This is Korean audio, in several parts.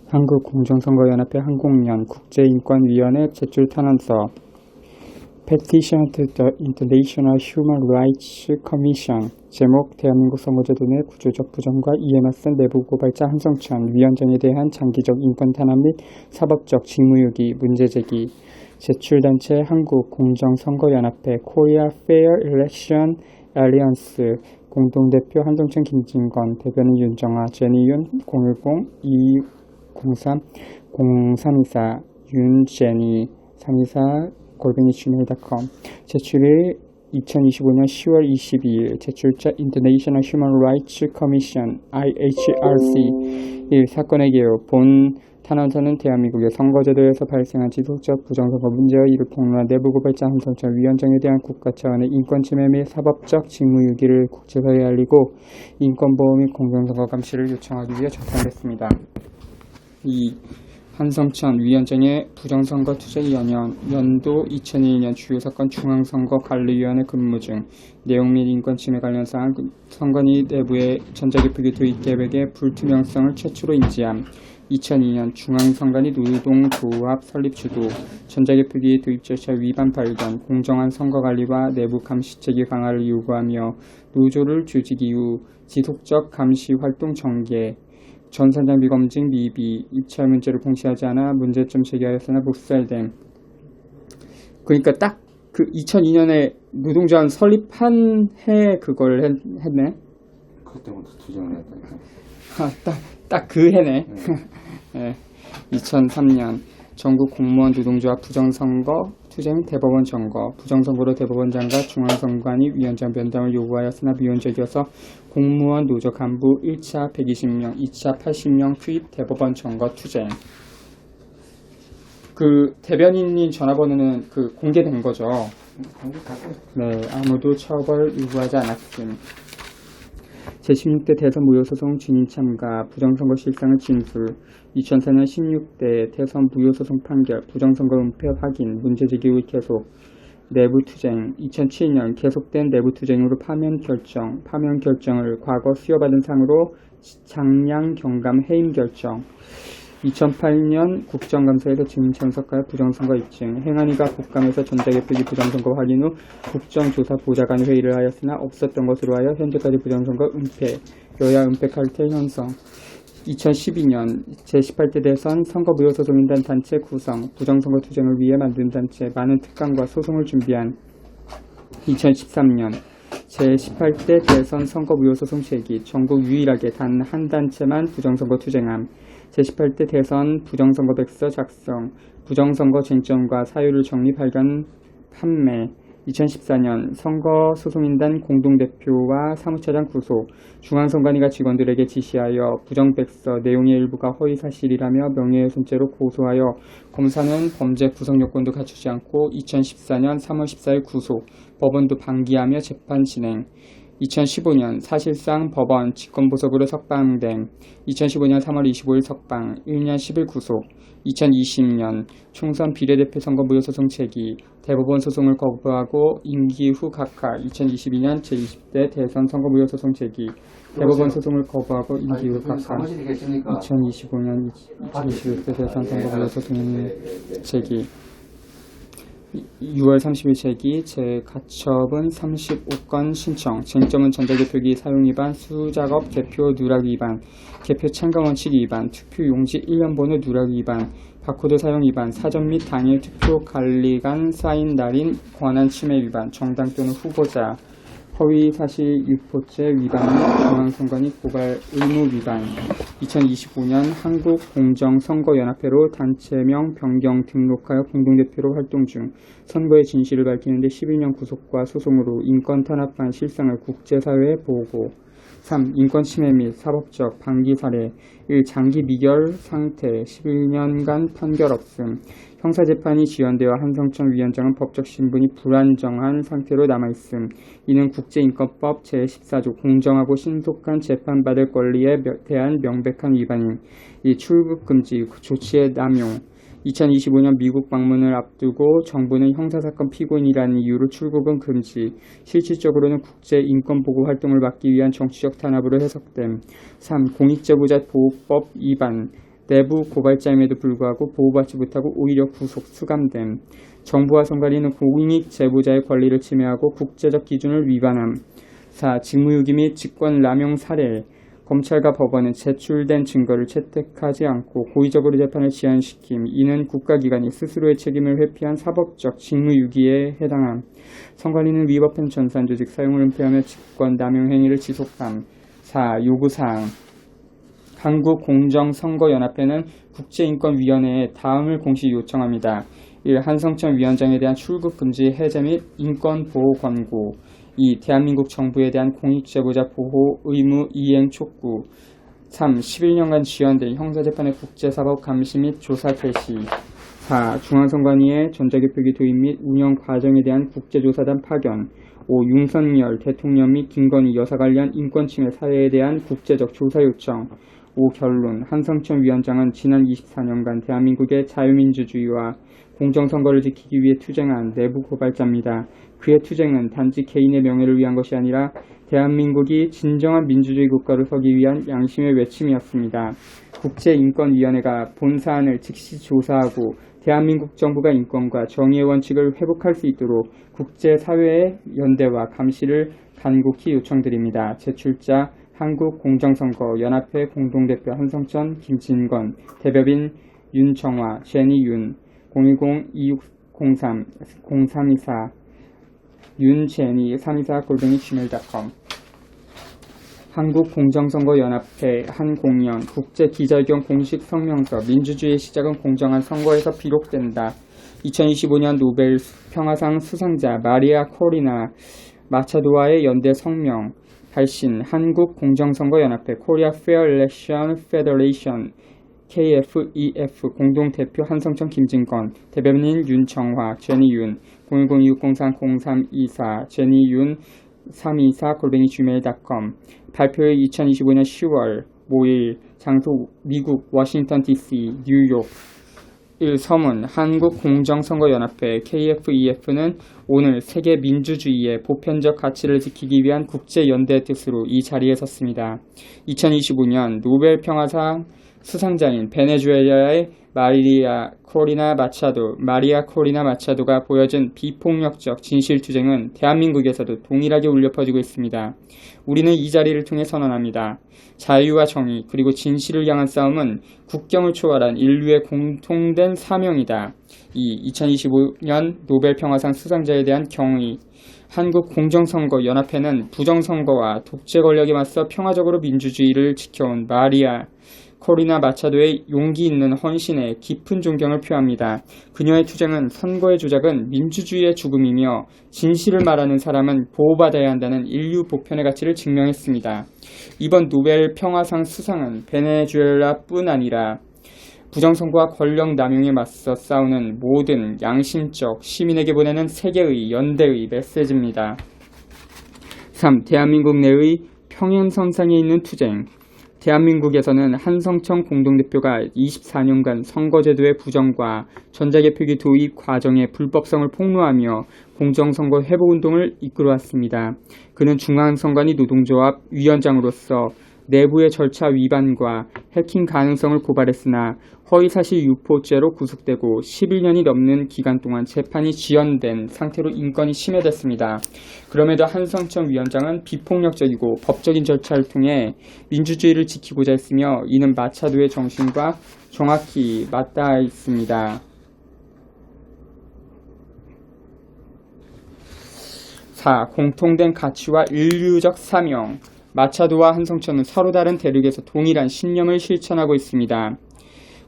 한국공정선거연합회 한국연 국제인권위원회 제출 탄원서 Petition to the International Human Rights Commission 제목 대한민국 선거제도 내 구조적 부정과 이에 맞선 내부고발자 한성천 위원장에 대한 장기적 인권 탄압 및 사법적 직무유기 문제제기 제출단체 한국공정선거연합회 Korea Fair Election Alliance 공동대표 한성천 김진건 대변인 윤정아 제니윤 010-2203-0324 윤제니 324 gmail.com 제출일 2025년 10월 22일 제출자 International Human Rights Commission IHRC 1. 사건의 개요 본 탄원서는 대한민국의 선거제도에서 발생한 지속적 부정선거 문제와 이를 폭로한 내부고발자 한성천 위원장에 대한 국가 차원의 인권침해 및 사법적 직무유기를 국제사회에 알리고 인권보호 및 공정선거 감시를 요청하기 위해 작성됐습니다. 2. 한성천 위원장의 부정선거 투쟁 연도 2002년 주요사건 중앙선거관리위원회 근무 중 내용 및 인권침해 관련 사항 선관위 내부의 전자개표기 도입 계획의 불투명성을 최초로 인지함 2002년 중앙선관위 노동조합 설립 주도 전자개표기 도입 절차 위반 발견 공정한 선거관리와 내부 감시체계 강화를 요구하며 노조를 조직 이후 지속적 감시 활동 전개 전산장비 검증 미비, 입찰 문제를 공시하지 않아 문제점 제기하였으나 묵살됨. 그러니까 딱 그 2002년에 노동조합 설립한 해 그걸 했네. 그때부터 투쟁을 했다. 딱 그 해네. 네. 2003년 전국 공무원 노동조합 부정선거 투쟁 대법원 점거 부정선거로 대법원장과 중앙선관위 위원장 면담을 요구하였으나 미온적이어서 공무원 노조 간부 1차 120명, 2차 80명 투입 대법원 점거 투쟁. 그 대변인님 전화번호는 그 공개된 거죠. 네, 아무도 처벌 요구하지 않았음. 제16대 대선 무효소송 증인 참가 부정선거 실상을 진술 2004년 16대 대선 무효소송 판결 부정선거 은폐 확인 문제제기 후 계속 내부투쟁 2007년 계속된 내부투쟁으로 파면 결정을 과거 수여받은 상으로 장량 경감 해임 결정 2008년 국정감사에서 증인 참석하여 부정선거 입증 행안위가 국감에서 전자개표기 부정선거 확인 후 국정조사 보좌관 회의를 하였으나 없었던 것으로 하여 현재까지 부정선거 은폐 여야 은폐 칼텔 형성 2012년 제18대 대선 선거무효소송인단 단체 구성 부정선거 투쟁을 위해 만든 단체 많은 특강과 소송을 준비한 2013년 제18대 대선 선거무효소송 제기 전국 유일하게 단 한 단체만 부정선거 투쟁함 제18대 대선 부정선거 백서 작성 부정선거 쟁점과 사유를 정리 발견 판매 2014년 선거소송인단 공동대표와 사무차장 구속 중앙선관위가 직원들에게 지시하여 부정백서 내용의 일부가 허위사실이라며 명예훼손죄로 고소하여 검사는 범죄 구성 요건도 갖추지 않고 2014년 3월 14일 구속 법원도 방기하며 재판 진행 2015년 사실상 법원 직권보석으로 석방됨 2015년 3월 25일 석방 1년 10일 구속 2020년 총선 비례대표 선거 무효소송 제기 대법원 소송을 거부하고 임기 후 각하 2022년 제20대 대선 선거 무효소송 제기 대법원 소송을 거부하고 임기 후 각하 2025년 21대 대선 선거 무효소송 제기 6월 30일 제기 재가처분 35건 신청 쟁점은 전자개표기 사용 위반 수작업 개표 누락 위반 개표 참가 원칙 위반 투표 용지 1년 번호 누락 위반 바코드 사용 위반 사전 및 당일 투표 관리관 사인 날인 권한 침해 위반 정당 또는 후보자 허위사실 유포죄 위반 및 중앙선관위 고발 의무 위반 2025년 한국공정선거연합회로 단체명 변경 등록하여 공동대표로 활동 중 선거의 진실을 밝히는 데 12년 구속과 소송으로 인권 탄압한 실상을 국제사회에 보고 3. 인권침해 및 사법적 방기 사례 1. 장기 미결 상태 11년간 판결 없음 형사재판이 지연되어 한성천 위원장은 법적 신분이 불안정한 상태로 남아있음. 이는 국제인권법 제14조 공정하고 신속한 재판받을 권리에 대한 명백한 위반임. 이 출국금지 조치의 남용 2025년 미국 방문을 앞두고 정부는 형사사건 피고인이라는 이유로 출국은 금지, 실질적으로는 국제인권보호 활동을 막기 위한 정치적 탄압으로 해석됨. 3. 공익제보자 보호법 위반, 내부 고발자임에도 불구하고 보호받지 못하고 오히려 구속, 수감됨. 정부와 선관위는 공익 제보자의 권리를 침해하고 국제적 기준을 위반함. 4. 직무유기 및 직권남용 사례. 검찰과 법원은 제출된 증거를 채택하지 않고 고의적으로 재판을 지연시킴. 이는 국가기관이 스스로의 책임을 회피한 사법적 직무유기에 해당함. 선관위는 위법한 전산조직 사용을 은폐하며 직권남용 행위를 지속함. 4. 요구사항. 한국공정선거연합회는 국제인권위원회에 다음을 공식 요청합니다. 1. 한성천 위원장에 대한 출국 금지 해제 및 인권보호 권고. 2. 대한민국 정부에 대한 공익제보자 보호 의무 이행 촉구. 3. 11년간 지연된 형사재판의 국제사법 감시 및 조사 개시. 4. 중앙선관위의 전자개표기 도입 및 운영 과정에 대한 국제조사단 파견. 5. 윤석열 대통령 및 김건희 여사 관련 인권침해 사례에 대한 국제적 조사 요청. 5. 결론. 한성천 위원장은 지난 24년간 대한민국의 자유민주주의와 공정선거를 지키기 위해 투쟁한 내부 고발자입니다. 그의 투쟁은 단지 개인의 명예를 위한 것이 아니라 대한민국이 진정한 민주주의 국가로 서기 위한 양심의 외침이었습니다. 국제인권위원회가 본 사안을 즉시 조사하고 대한민국 정부가 인권과 정의의 원칙을 회복할 수 있도록 국제사회의 연대와 감시를 간곡히 요청드립니다. 제출자 한국공정선거연합회 공동대표 한성천, 김진건, 대변인 윤정화, 제니윤, 010-2603-0324 윤제니324@gmail.com. 한국공정선거연합회 한공연 국제기자회견 공식 성명서. 민주주의의 시작은 공정한 선거에서 비롯된다. 2025년 노벨 평화상 수상자 마리아 코리나 마차도와의 연대 성명. 발신. 한국공정선거연합회 코리아 페어 일렉션 페더레이션 KFEF 공동대표 한성천, 김진건, 대변인 윤정화, 제니윤, 010-2603-0324 제니윤 324@gmail.com. 발표일 2025년 10월 5일. 장소 미국 워싱턴 DC, 뉴욕. 1. 서문. 한국공정선거연합회 KFEF는 오늘 세계 민주주의의 보편적 가치를 지키기 위한 국제연대의 뜻으로 이 자리에 섰습니다. 2025년 노벨 평화상 수상자인 베네수엘라의 마리아 코리나 마차도가 보여준 비폭력적 진실투쟁은 대한민국에서도 동일하게 울려 퍼지고 있습니다. 우리는 이 자리를 통해 선언합니다. 자유와 정의 그리고 진실을 향한 싸움은 국경을 초월한 인류의 공통된 사명이다. 2025년 노벨 평화상 수상자에 대한 경의. 한국공정선거연합회는 부정선거와 독재 권력에 맞서 평화적으로 민주주의를 지켜온 마리아 코리나 마차도의 용기 있는 헌신에 깊은 존경을 표합니다. 그녀의 투쟁은 선거의 조작은 민주주의의 죽음이며 진실을 말하는 사람은 보호받아야 한다는 인류 보편의 가치를 증명했습니다. 이번 노벨 평화상 수상은 베네수엘라뿐 아니라 부정선거와 권력 남용에 맞서 싸우는 모든 양심적 시민에게 보내는 세계의 연대의 메시지입니다. 3. 대한민국 내의 평행선상에 있는 투쟁. 대한민국에서는 한성천 공동대표가 24년간 선거제도의 부정과 전자개표기 도입 과정의 불법성을 폭로하며 공정선거 회복운동을 이끌어왔습니다. 그는 중앙선관위 노동조합 위원장으로서 내부의 절차 위반과 해킹 가능성을 고발했으나 허위사실 유포죄로 구속되고 11년이 넘는 기간 동안 재판이 지연된 상태로 인권이 침해됐습니다. 그럼에도 한성천 위원장은 비폭력적이고 법적인 절차를 통해 민주주의를 지키고자 했으며 이는 마차도의 정신과 정확히 맞닿아 있습니다. 4. 공통된 가치와 인류적 사명. 마차도와 한성천은 서로 다른 대륙에서 동일한 신념을 실천하고 있습니다.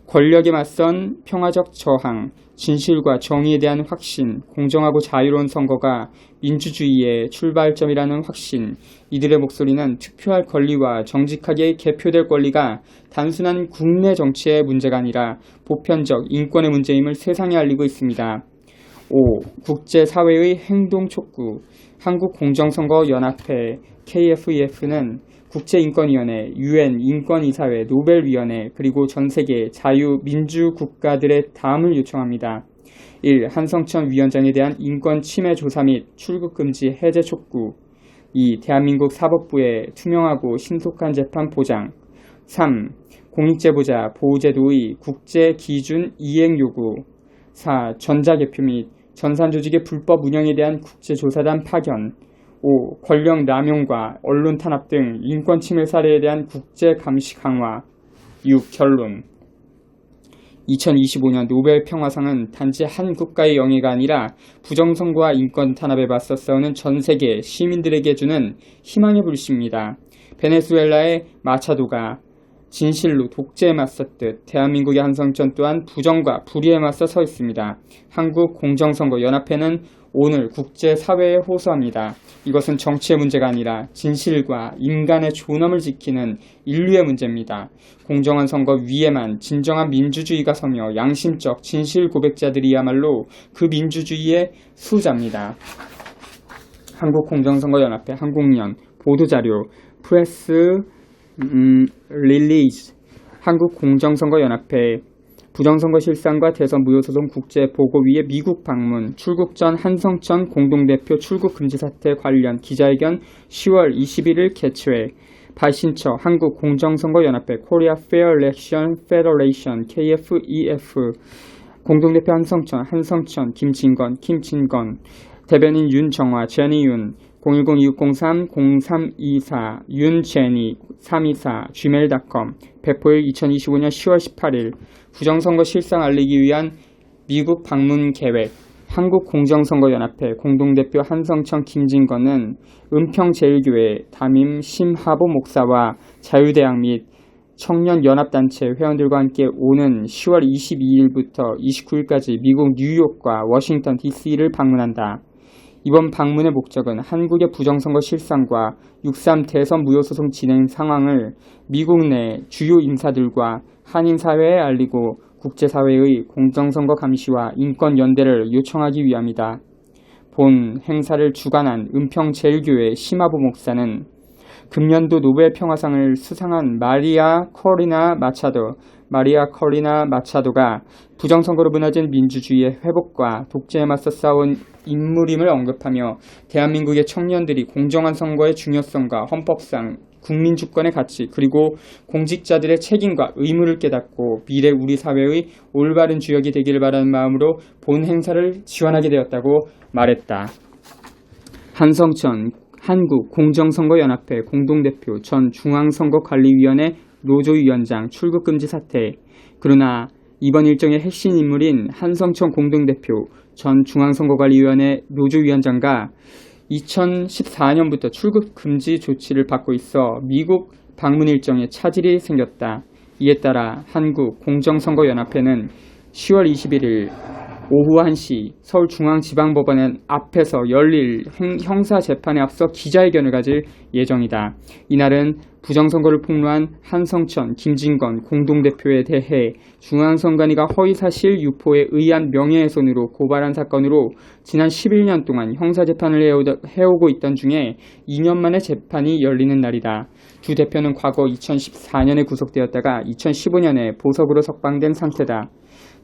권력에 맞선 평화적 저항, 진실과 정의에 대한 확신, 공정하고 자유로운 선거가 민주주의의 출발점이라는 확신. 이들의 목소리는 투표할 권리와 정직하게 개표될 권리가 단순한 국내 정치의 문제가 아니라 보편적 인권의 문제임을 세상에 알리고 있습니다. 5. 국제사회의 행동 촉구. 한국공정선거연합회 KFEF는 국제인권위원회, UN 인권이사회, 노벨위원회, 그리고 전세계 자유민주국가들의 다음을 요청합니다. 1. 한성천 위원장에 대한 인권 침해 조사 및 출국금지 해제 촉구. 2. 대한민국 사법부의 투명하고 신속한 재판 보장. 3. 공익제보자 보호제도의 국제기준 이행요구. 4. 전자개표 및 전산조직의 불법 운영에 대한 국제조사단 파견. 5. 권력 남용과 언론 탄압 등 인권 침해 사례에 대한 국제감시 강화. 6. 결론. 2025년 노벨 평화상은 단지 한 국가의 영예가 아니라 부정선거와 인권 탄압에 맞서 싸우는 전 세계 시민들에게 주는 희망의 불씨입니다. 베네수엘라의 마차도가 진실로 독재에 맞섰듯 대한민국의 한성천 또한 부정과 불의에 맞서 서 있습니다. 한국공정선거연합회는 오늘 국제사회에 호소합니다. 이것은 정치의 문제가 아니라 진실과 인간의 존엄을 지키는 인류의 문제입니다. 공정한 선거 위에만 진정한 민주주의가 서며 양심적 진실 고백자들이야말로 그 민주주의의 수호자입니다. 한국공정선거연합회 한국연 보도자료 프레스 릴리즈. 한국공정선거연합회 부정선거 실상과 대선 무효소송 국제보고위의 미국 방문, 출국 전 한성천 공동대표 출국 금지 사태 관련 기자회견 10월 21일 개최. 발신처 한국공정선거연합회 코리아 페어 일렉션 페더레이션 KFEF. 공동대표 한성천 김진건 대변인 윤정화 제니윤 010-2603-0324 윤제니 324 gmail.com. 배포일 2025년 10월 18일. 부정선거 실상 알리기 위한 미국 방문 계획. 한국공정선거연합회 공동대표 한성천 김진건은 은평제일교회 담임 심하보 목사와 자유대학 및 청년연합단체 회원들과 함께 오는 10월 22일부터 29일까지 미국 뉴욕과 워싱턴 DC를 방문한다. 이번 방문의 목적은 한국의 부정선거 실상과 6.3 대선 무효소송 진행 상황을 미국 내 주요 인사들과 한인사회에 알리고 국제사회의 공정선거 감시와 인권연대를 요청하기 위함이다. 본 행사를 주관한 은평제일교회 심하보 목사는 금년도 노벨 평화상을 수상한 마리아 커리나 마차도가 부정선거로 무너진 민주주의의 회복과 독재에 맞서 싸운 인물임을 언급하며 대한민국의 청년들이 공정한 선거의 중요성과 헌법상 국민주권의 가치 그리고 공직자들의 책임과 의무를 깨닫고 미래 우리 사회의 올바른 주역이 되기를 바라는 마음으로 본 행사를 지원하게 되었다고 말했다. 한성천 한국공정선거연합회 공동대표 전 중앙선거관리위원회 노조위원장 출국금지 사태. 그러나 이번 일정의 핵심 인물인 한성천 공동대표 전 중앙선거관리위원회 노조위원장과 2014년부터 출국금지 조치를 받고 있어 미국 방문 일정에 차질이 생겼다. 이에 따라 한국공정선거연합회는 10월 21일 오후 1시 서울중앙지방법원 앞에서 열릴 형사재판에 앞서 기자회견을 가질 예정이다. 이날은 부정선거를 폭로한 한성천, 김진건 공동대표에 대해 중앙선관위가 허위사실 유포에 의한 명예훼손으로 고발한 사건으로 지난 11년 동안 형사재판을 해오고 있던 중에 2년 만에 재판이 열리는 날이다. 두 대표는 과거 2014년에 구속되었다가 2015년에 보석으로 석방된 상태다.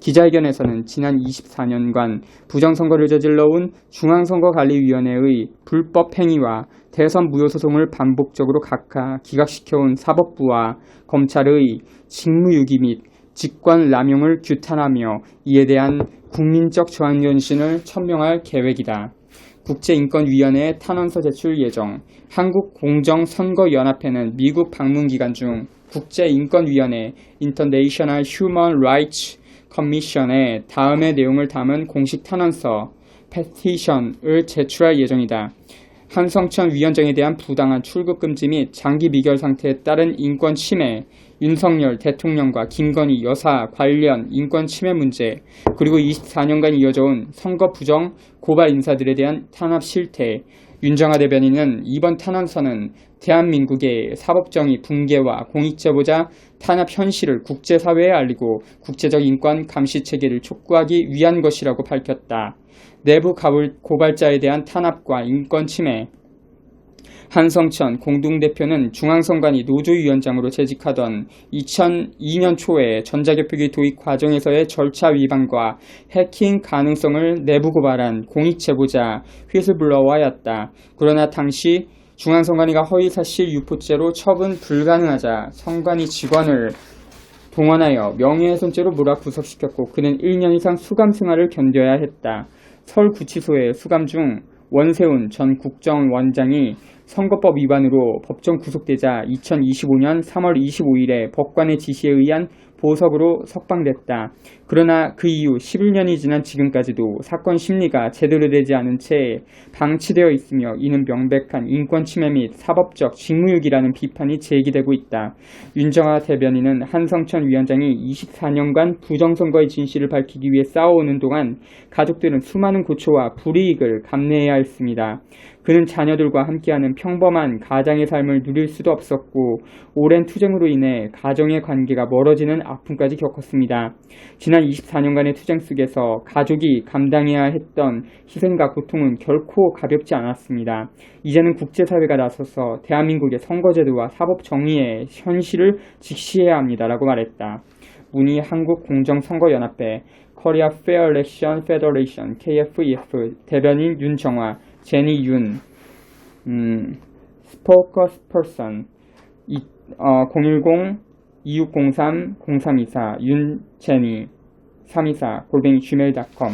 기자회견에서는 지난 24년간 부정선거를 저질러온 중앙선거관리위원회의 불법 행위와 대선 무효소송을 반복적으로 각하 기각시켜온 사법부와 검찰의 직무유기 및 직권남용을 규탄하며 이에 대한 국민적 저항연신을 천명할 계획이다. 국제인권위원회에 탄원서 제출 예정. 한국공정선거연합회는 미국 방문 기간 중 국제인권위원회 International Human Rights 커미션에 다음의 내용을 담은 공식 탄원서 페티션을 제출할 예정이다. 한성천 위원장에 대한 부당한 출국 금지 및 장기 미결 상태에 따른 인권 침해, 윤석열 대통령과 김건희 여사 관련 인권 침해 문제, 그리고 24년간 이어져온 선거 부정 고발 인사들에 대한 탄압 실태. 윤정아 대변인은 이번 탄원서는 대한민국의 사법정의 붕괴와 공익제보자 탄압 현실을 국제사회에 알리고 국제적 인권 감시 체계를 촉구하기 위한 것이라고 밝혔다. 내부 고발자에 대한 탄압과 인권 침해. 한성천 공동대표는 중앙선관위 노조위원장으로 재직하던 2002년 초에 전자개표기 도입 과정에서의 절차 위반과 해킹 가능성을 내부 고발한 공익제보자 휘슬블로워였다. 그러나 당시 중앙선관위가 허위사실 유포죄로 처분 불가능하자 선관위 직원을 봉헌하여 명예훼손죄로 몰아구속시켰고 그는 1년 이상 수감 생활을 견뎌야 했다. 서울구치소의 수감 중 원세훈 전 국정원장이 선거법 위반으로 법정 구속되자 2025년 3월 25일에 법관의 지시에 의한 보석으로 석방됐다. 그러나 그 이후 11년이 지난 지금까지도 사건 심리가 제대로 되지 않은 채 방치되어 있으며 이는 명백한 인권침해 및 사법적 직무유기라는 비판이 제기되고 있다. 윤정아 대변인은 한성천 위원장이 24년간 부정선거의 진실을 밝히기 위해 싸워오는 동안 가족들은 수많은 고초와 불이익을 감내해야 했습니다. 그는 자녀들과 함께하는 평범한 가장의 삶을 누릴 수도 없었고 오랜 투쟁으로 인해 가정의 관계가 멀어지는 아픔까지 겪었습니다. 지난 24년간의 투쟁 속에서 가족이 감당해야 했던 희생과 고통은 결코 가볍지 않았습니다. 이제는 국제사회가 나서서 대한민국의 선거제도와 사법정의의 현실을 직시해야 합니다라고 말했다. 문희 한국공정선거연합회 Korea Fair Election Federation KFEF 대변인 윤정화 제니 윤, 스포커스퍼슨 010-2603-0324 윤제니 324 @gmail.com